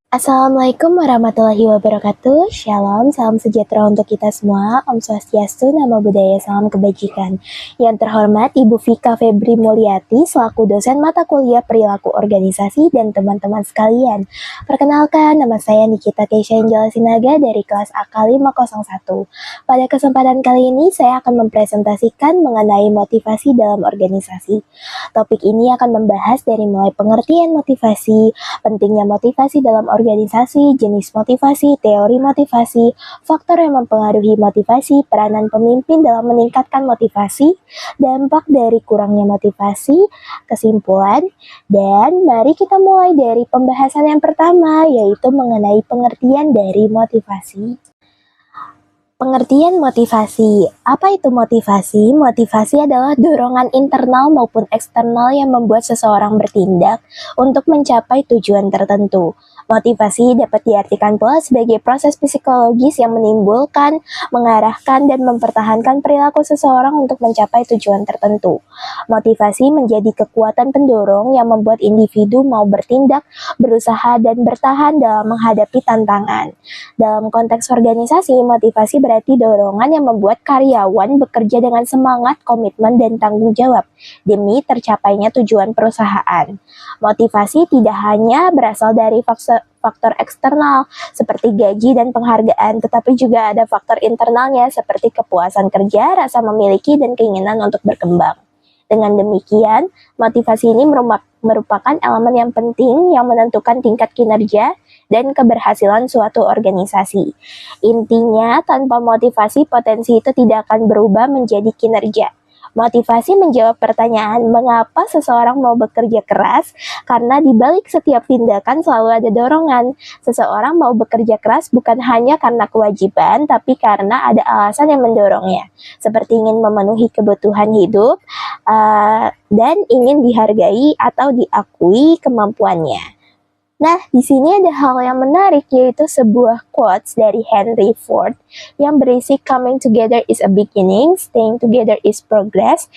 Assalamualaikum warahmatullahi wabarakatuh. Shalom, salam sejahtera untuk kita semua. Om Swastiastu, Namo Buddhaya, salam kebajikan. Yang terhormat Ibu Vika Febri Mulyati selaku dosen mata kuliah perilaku organisasi dan teman-teman sekalian. Perkenalkan, nama saya Nikita Keisha Angela Sinaga dari kelas AK 501. Pada kesempatan kali ini saya akan mempresentasikan mengenai motivasi dalam organisasi. Topik ini akan membahas dari mulai pengertian motivasi, pentingnya motivasi dalam organisasi, jenis motivasi, teori motivasi, faktor yang mempengaruhi motivasi, peranan pemimpin dalam meningkatkan motivasi, dampak dari kurangnya motivasi, kesimpulan, dan mari kita mulai dari pembahasan yang pertama, yaitu mengenai pengertian dari motivasi. Pengertian motivasi. Apa itu motivasi? Motivasi adalah dorongan internal maupun eksternal yang membuat seseorang bertindak untuk mencapai tujuan tertentu. Motivasi dapat diartikan pula sebagai proses psikologis yang menimbulkan, mengarahkan, dan mempertahankan perilaku seseorang untuk mencapai tujuan tertentu. Motivasi menjadi kekuatan pendorong yang membuat individu mau bertindak, berusaha, dan bertahan dalam menghadapi tantangan. Dalam konteks organisasi, motivasi berarti dorongan yang membuat karyawan bekerja dengan semangat, komitmen, dan tanggung jawab demi tercapainya tujuan perusahaan. Motivasi tidak hanya berasal dari faktor eksternal seperti gaji dan penghargaan, tetapi juga ada faktor internalnya seperti kepuasan kerja, rasa memiliki, dan keinginan untuk berkembang. Dengan demikian, motivasi ini merupakan elemen yang penting yang menentukan tingkat kinerja dan keberhasilan suatu organisasi. Intinya, tanpa motivasi, potensi itu tidak akan berubah menjadi kinerja. Motivasi menjawab pertanyaan mengapa seseorang mau bekerja keras, karena di balik setiap tindakan selalu ada dorongan. Seseorang mau bekerja keras bukan hanya karena kewajiban, tapi karena ada alasan yang mendorongnya, seperti ingin memenuhi kebutuhan hidup, dan ingin dihargai atau diakui kemampuannya. Nah, di sini ada hal yang menarik, yaitu sebuah quotes dari Henry Ford yang berisi coming together is a beginning, staying together is progress,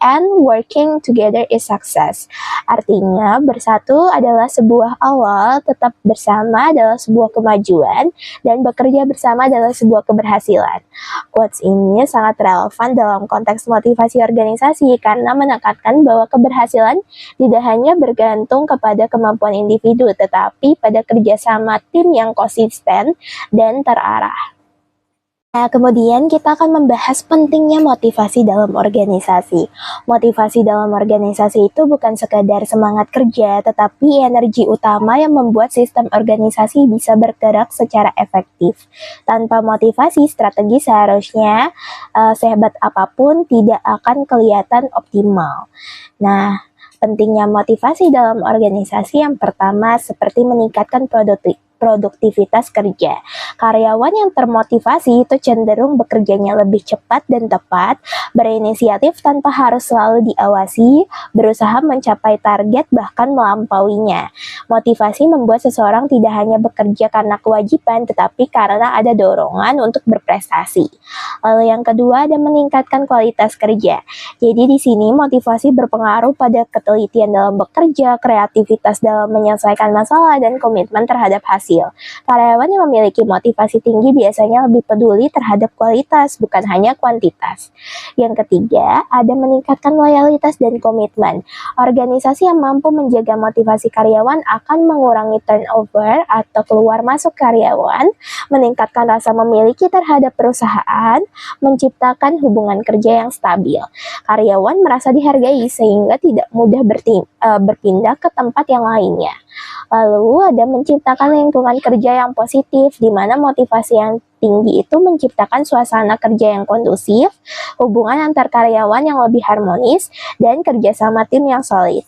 and working together is success. Artinya, bersatu adalah sebuah awal, tetap bersama adalah sebuah kemajuan, dan bekerja bersama adalah sebuah keberhasilan. Quotes ini sangat relevan dalam konteks motivasi organisasi karena menekankan bahwa keberhasilan tidak hanya bergantung kepada kemampuan individu, tetapi pada kerjasama tim yang konsisten dan terarah. Nah, kemudian kita akan membahas pentingnya motivasi dalam organisasi. Motivasi dalam organisasi itu bukan sekadar semangat kerja, tetapi energi utama yang membuat sistem organisasi bisa bergerak secara efektif. Tanpa motivasi, strategi seharusnya sehebat apapun tidak akan kelihatan optimal. Nah, pentingnya motivasi dalam organisasi yang pertama seperti meningkatkan produktivitas kerja. Karyawan yang termotivasi itu cenderung bekerjanya lebih cepat dan tepat, berinisiatif tanpa harus selalu diawasi, berusaha mencapai target bahkan melampauinya. Motivasi membuat seseorang tidak hanya bekerja karena kewajiban, tetapi karena ada dorongan untuk berprestasi. Lalu yang kedua ada meningkatkan kualitas kerja. Jadi di sini motivasi berpengaruh pada ketelitian dalam bekerja, kreativitas dalam menyelesaikan masalah, dan komitmen terhadap hasil. Karyawan yang memiliki motivasi tinggi biasanya lebih peduli terhadap kualitas, bukan hanya kuantitas. Yang ketiga, ada meningkatkan loyalitas dan komitmen. Organisasi yang mampu menjaga motivasi karyawan akan mengurangi turnover atau keluar masuk karyawan, meningkatkan rasa memiliki terhadap perusahaan, menciptakan hubungan kerja yang stabil. Karyawan merasa dihargai sehingga tidak mudah berpindah ke tempat yang lainnya. Lalu ada menciptakan lingkungan kerja yang positif, di mana motivasi yang tinggi itu menciptakan suasana kerja yang kondusif, hubungan antar karyawan yang lebih harmonis, dan kerjasama tim yang solid.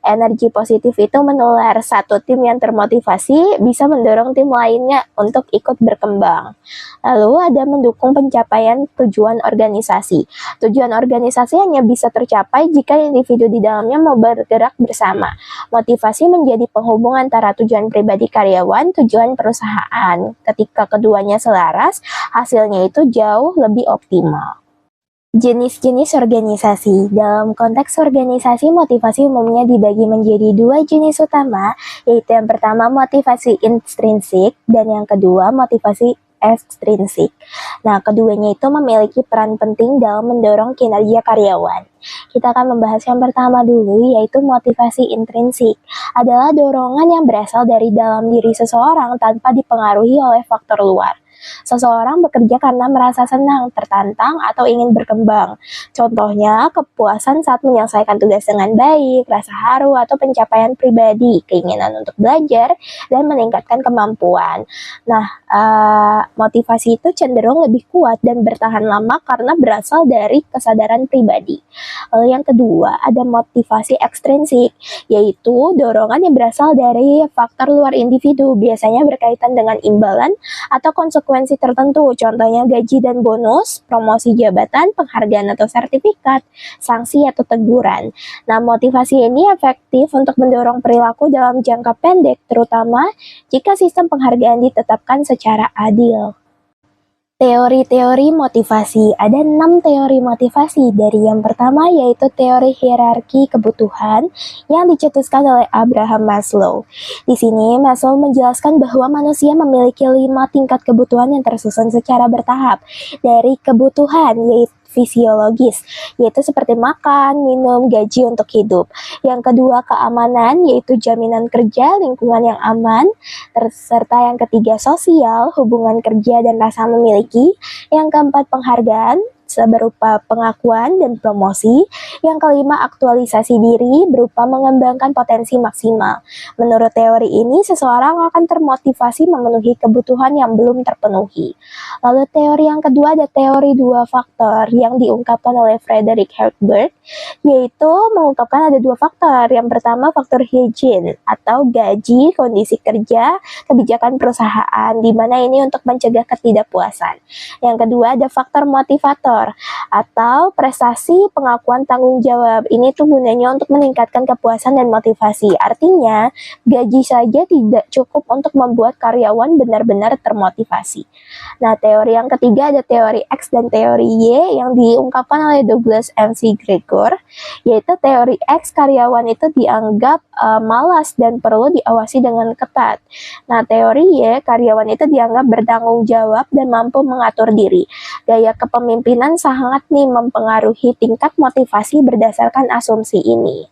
Energi positif itu menular, satu tim yang termotivasi bisa mendorong tim lainnya untuk ikut berkembang. Lalu ada mendukung pencapaian tujuan organisasi. Tujuan organisasi hanya bisa tercapai jika individu di dalamnya mau bergerak bersama. Motivasi menjadi penghubung antara tujuan pribadi karyawan, tujuan perusahaan. Ketika keduanya selaras, hasilnya itu jauh lebih optimal. Jenis-jenis organisasi. Dalam konteks organisasi, motivasi umumnya dibagi menjadi dua jenis utama, yaitu yang pertama motivasi intrinsik dan yang kedua motivasi ekstrinsik. Nah, keduanya itu memiliki peran penting dalam mendorong kinerja karyawan. Kita akan membahas yang pertama dulu, yaitu motivasi intrinsik. Adalah dorongan yang berasal dari dalam diri seseorang tanpa dipengaruhi oleh faktor luar. Seseorang bekerja karena merasa senang, tertantang, atau ingin berkembang. Contohnya, kepuasan saat menyelesaikan tugas dengan baik, rasa haru, atau pencapaian pribadi, keinginan untuk belajar, dan meningkatkan kemampuan. Nah, motivasi itu cenderung lebih kuat dan bertahan lama karena berasal dari kesadaran pribadi. Lalu yang kedua, ada motivasi ekstrinsik, yaitu dorongan yang berasal dari faktor luar individu, biasanya berkaitan dengan imbalan atau konsekuensi tertentu, contohnya gaji dan bonus, promosi jabatan, penghargaan atau sertifikat, sanksi atau teguran. Nah, motivasi ini efektif untuk mendorong perilaku dalam jangka pendek, terutama jika sistem penghargaan ditetapkan secara adil. Teori-teori motivasi. Ada 6 teori motivasi. Dari yang pertama yaitu teori hierarki kebutuhan yang dicetuskan oleh Abraham Maslow. Di sini Maslow menjelaskan bahwa manusia memiliki 5 tingkat kebutuhan yang tersusun secara bertahap. Dari kebutuhan yaitu fisiologis, yaitu seperti makan, minum, gaji untuk hidup. Yang kedua, keamanan, yaitu jaminan kerja, lingkungan yang aman. Serta yang ketiga, sosial, hubungan kerja dan rasa memiliki. Yang keempat, penghargaan, berupa pengakuan dan promosi. Yang kelima, aktualisasi diri berupa mengembangkan potensi maksimal. Menurut teori ini, seseorang akan termotivasi memenuhi kebutuhan yang belum terpenuhi. Lalu teori yang kedua ada teori dua faktor yang diungkapkan oleh Frederick Herbert, yaitu mengungkapkan ada dua faktor. Yang pertama, faktor hygiene atau gaji, kondisi kerja, kebijakan perusahaan, di mana ini untuk mencegah ketidakpuasan. Yang kedua ada faktor motivator atau prestasi, pengakuan, tanggung jawab. Ini tuh gunanya untuk meningkatkan kepuasan dan motivasi. Artinya, gaji saja tidak cukup untuk membuat karyawan benar-benar termotivasi. Nah, teori yang ketiga ada teori X dan teori Y yang diungkapkan oleh Douglas MC Gregor, yaitu teori X, karyawan itu dianggap malas dan perlu diawasi dengan ketat. Nah, teori Y, karyawan itu dianggap bertanggung jawab dan mampu mengatur diri. Gaya kepemimpinan sangat mempengaruhi tingkat motivasi berdasarkan asumsi ini.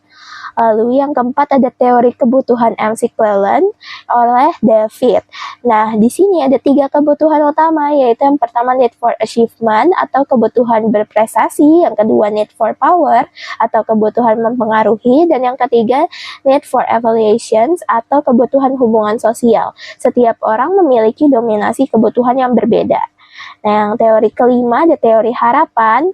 Lalu yang keempat ada teori kebutuhan McClellan oleh David. Nah, di sini ada 3 kebutuhan utama, yaitu yang pertama need for achievement atau kebutuhan berprestasi, yang kedua need for power atau kebutuhan mempengaruhi, dan yang ketiga need for evaluations atau kebutuhan hubungan sosial. Setiap orang memiliki dominasi kebutuhan yang berbeda. Nah, yang teori kelima ada teori harapan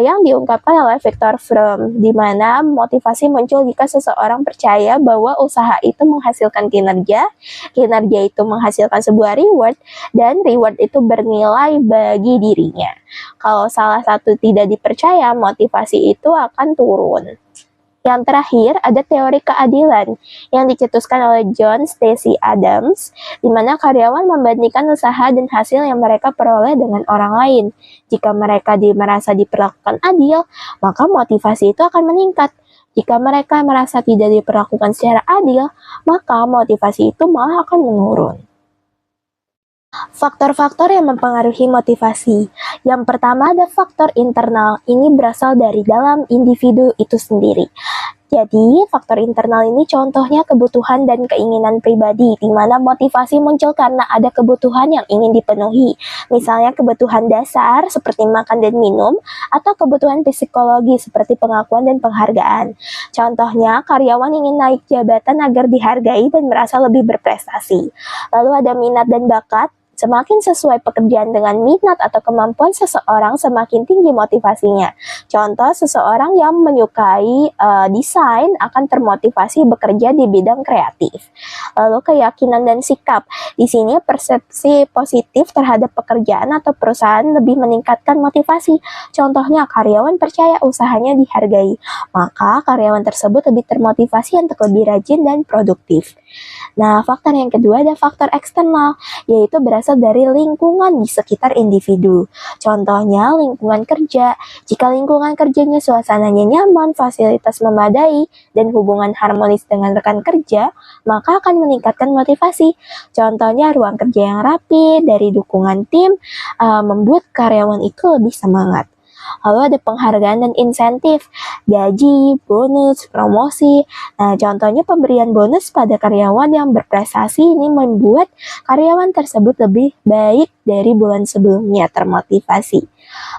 yang diungkapkan oleh Viktor Fromm, di mana motivasi muncul jika seseorang percaya bahwa usaha itu menghasilkan kinerja, kinerja itu menghasilkan sebuah reward, dan reward itu bernilai bagi dirinya. Kalau salah satu tidak dipercaya, motivasi itu akan turun. Yang terakhir, ada teori keadilan yang dicetuskan oleh John Stacy Adams, di mana karyawan membandingkan usaha dan hasil yang mereka peroleh dengan orang lain. Jika mereka merasa diperlakukan adil, maka motivasi itu akan meningkat. Jika mereka merasa tidak diperlakukan secara adil, maka motivasi itu malah akan menurun. Faktor-faktor yang mempengaruhi motivasi. Yang pertama ada faktor internal. Ini berasal dari dalam individu itu sendiri. Jadi, faktor internal ini contohnya kebutuhan dan keinginan pribadi, di mana motivasi muncul karena ada kebutuhan yang ingin dipenuhi. Misalnya kebutuhan dasar seperti makan dan minum, atau kebutuhan psikologi seperti pengakuan dan penghargaan. Contohnya, karyawan ingin naik jabatan agar dihargai dan merasa lebih berprestasi. Lalu ada minat dan bakat. Semakin sesuai pekerjaan dengan minat atau kemampuan seseorang, semakin tinggi motivasinya. Contoh, seseorang yang menyukai desain akan termotivasi bekerja di bidang kreatif. Lalu keyakinan dan sikap. Di sini persepsi positif terhadap pekerjaan atau perusahaan lebih meningkatkan motivasi. Contohnya, karyawan percaya usahanya dihargai, maka karyawan tersebut lebih termotivasi untuk lebih rajin dan produktif. Nah, faktor yang kedua ada faktor eksternal, yaitu berasal dari lingkungan di sekitar individu. Contohnya, lingkungan kerja. Jika lingkungan kerjanya suasananya nyaman, fasilitas memadai, dan hubungan harmonis dengan rekan kerja, maka akan meningkatkan motivasi. Contohnya, ruang kerja yang rapi, dari dukungan tim, membuat karyawan itu lebih semangat. Lalu ada penghargaan dan insentif, gaji, bonus, promosi. Nah, contohnya pemberian bonus pada karyawan yang berprestasi ini membuat karyawan tersebut lebih baik dari bulan sebelumnya, termotivasi.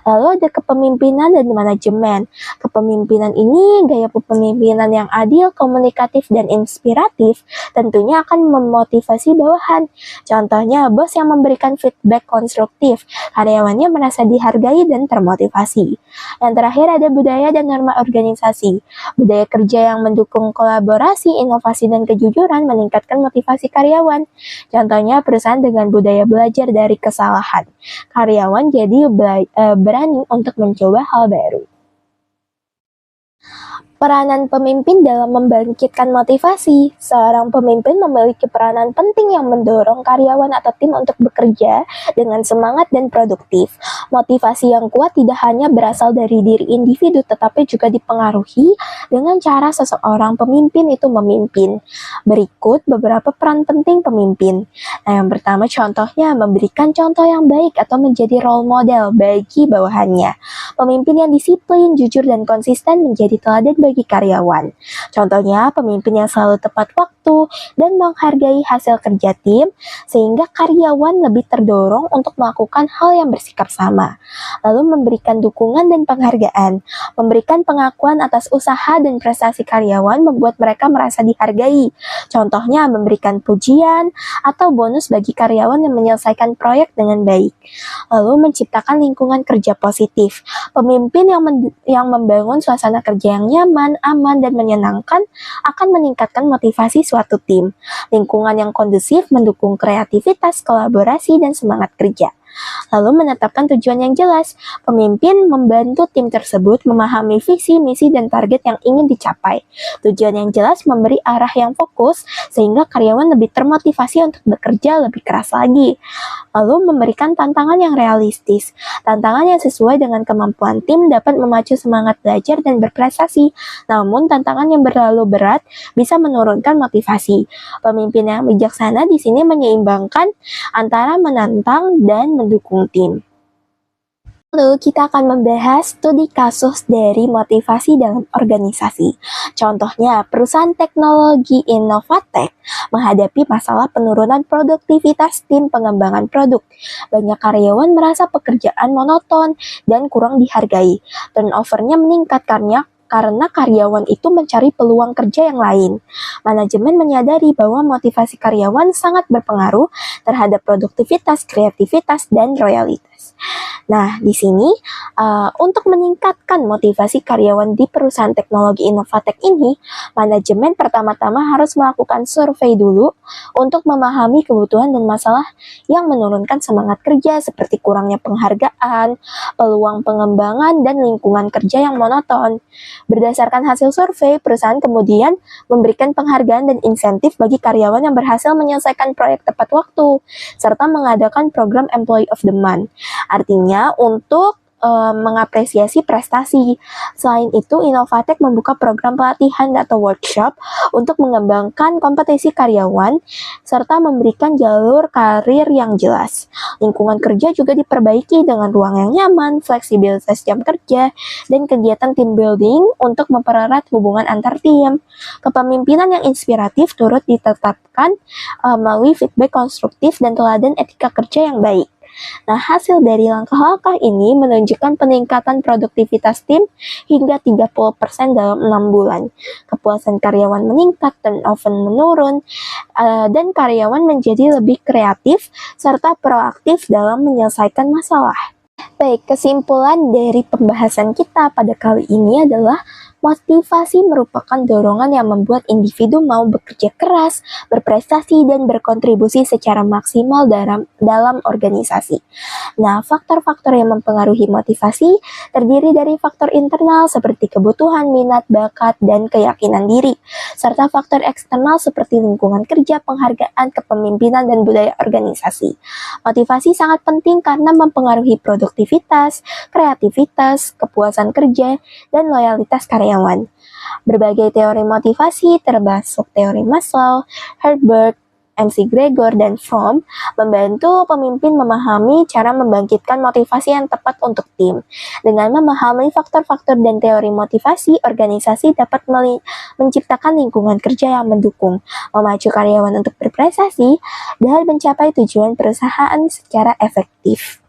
Lalu ada kepemimpinan dan manajemen. Kepemimpinan ini gaya kepemimpinan yang adil, komunikatif, dan inspiratif tentunya akan memotivasi bawahan. Contohnya, bos yang memberikan feedback konstruktif, karyawannya merasa dihargai dan termotivasi. Yang terakhir ada budaya dan norma organisasi. Budaya kerja yang mendukung kolaborasi, inovasi, dan kejujuran meningkatkan motivasi karyawan. Contohnya, perusahaan dengan budaya belajar dari kesalahan. Karyawan jadi berani untuk mencoba hal baru. Peranan pemimpin dalam membangkitkan motivasi. Seorang pemimpin memiliki peranan penting yang mendorong karyawan atau tim untuk bekerja dengan semangat dan produktif. Motivasi yang kuat tidak hanya berasal dari diri individu, tetapi juga dipengaruhi dengan cara seseorang pemimpin itu memimpin. Berikut beberapa peran penting pemimpin. Nah, yang pertama contohnya memberikan contoh yang baik atau menjadi role model bagi bawahannya. Pemimpin yang disiplin, jujur, dan konsisten menjadi teladan bagi karyawan. Contohnya, pemimpin yang selalu tepat waktu dan menghargai hasil kerja tim, sehingga karyawan lebih terdorong untuk melakukan hal yang bersikap sama. Lalu memberikan dukungan dan penghargaan. Memberikan pengakuan atas usaha dan prestasi karyawan membuat mereka merasa dihargai. Contohnya, memberikan pujian atau bonus bagi karyawan yang menyelesaikan proyek dengan baik. Lalu menciptakan lingkungan kerja positif. Pemimpin yang membangun suasana kerja yang nyaman, aman, dan menyenangkan akan meningkatkan motivasi suatu tim. Lingkungan yang kondusif mendukung kreativitas, kolaborasi, dan semangat kerja. Lalu menetapkan tujuan yang jelas. Pemimpin membantu tim tersebut memahami visi, misi, dan target yang ingin dicapai. Tujuan yang jelas memberi arah yang fokus sehingga karyawan lebih termotivasi untuk bekerja lebih keras lagi. Lalu memberikan tantangan yang realistis. Tantangan yang sesuai dengan kemampuan tim dapat memacu semangat belajar dan berprestasi. Namun tantangan yang terlalu berat bisa menurunkan motivasi. Pemimpin yang bijaksana di sini menyeimbangkan antara menantang dan mendukung tim. Lalu kita akan membahas studi kasus dari motivasi dalam organisasi. Contohnya, perusahaan teknologi Innovatek menghadapi masalah penurunan produktivitas tim pengembangan produk. Banyak karyawan merasa pekerjaan monoton dan kurang dihargai. Turnover-nya meningkat karena karyawan itu mencari peluang kerja yang lain. Manajemen menyadari bahwa motivasi karyawan sangat berpengaruh terhadap produktivitas, kreativitas, dan loyalitas. Nah, di sini untuk meningkatkan motivasi karyawan di perusahaan teknologi Innovatek ini, manajemen pertama-tama harus melakukan survei dulu untuk memahami kebutuhan dan masalah yang menurunkan semangat kerja seperti kurangnya penghargaan, peluang pengembangan, dan lingkungan kerja yang monoton. Berdasarkan hasil survei, perusahaan kemudian memberikan penghargaan dan insentif bagi karyawan yang berhasil menyelesaikan proyek tepat waktu, serta mengadakan program Employee of the Month. Artinya, untuk mengapresiasi prestasi. Selain itu, Innovatek membuka program pelatihan atau workshop untuk mengembangkan kompetensi karyawan serta memberikan jalur karir yang jelas. Lingkungan kerja juga diperbaiki dengan ruang yang nyaman, fleksibilitas jam kerja, dan kegiatan team building untuk mempererat hubungan antar tim. Kepemimpinan yang inspiratif turut ditetapkan melalui feedback konstruktif dan teladan etika kerja yang baik. Nah, hasil dari langkah-langkah ini menunjukkan peningkatan produktivitas tim hingga 30% dalam 6 bulan. Kepuasan karyawan meningkat, turnover menurun, dan karyawan menjadi lebih kreatif serta proaktif dalam menyelesaikan masalah. Baik, kesimpulan dari pembahasan kita pada kali ini adalah Motivasi merupakan dorongan yang membuat individu mau bekerja keras, berprestasi, dan berkontribusi secara maksimal dalam organisasi. Nah, faktor-faktor yang mempengaruhi motivasi terdiri dari faktor internal seperti kebutuhan, minat, bakat, dan keyakinan diri, serta faktor eksternal seperti lingkungan kerja, penghargaan, kepemimpinan, dan budaya organisasi. Motivasi sangat penting karena mempengaruhi produktivitas, kreativitas, kepuasan kerja, dan loyalitas karyawan. Berbagai teori motivasi termasuk teori Maslow, Herbert, MC Gregor, dan Fromm membantu pemimpin memahami cara membangkitkan motivasi yang tepat untuk tim. Dengan memahami faktor-faktor dan teori motivasi, organisasi dapat menciptakan lingkungan kerja yang mendukung, memacu karyawan untuk berprestasi, dan mencapai tujuan perusahaan secara efektif.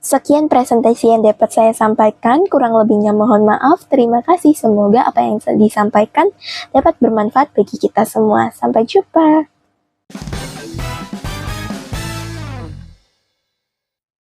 Sekian presentasi yang dapat saya sampaikan, kurang lebihnya mohon maaf. Terima kasih, semoga apa yang disampaikan dapat bermanfaat bagi kita semua. Sampai jumpa.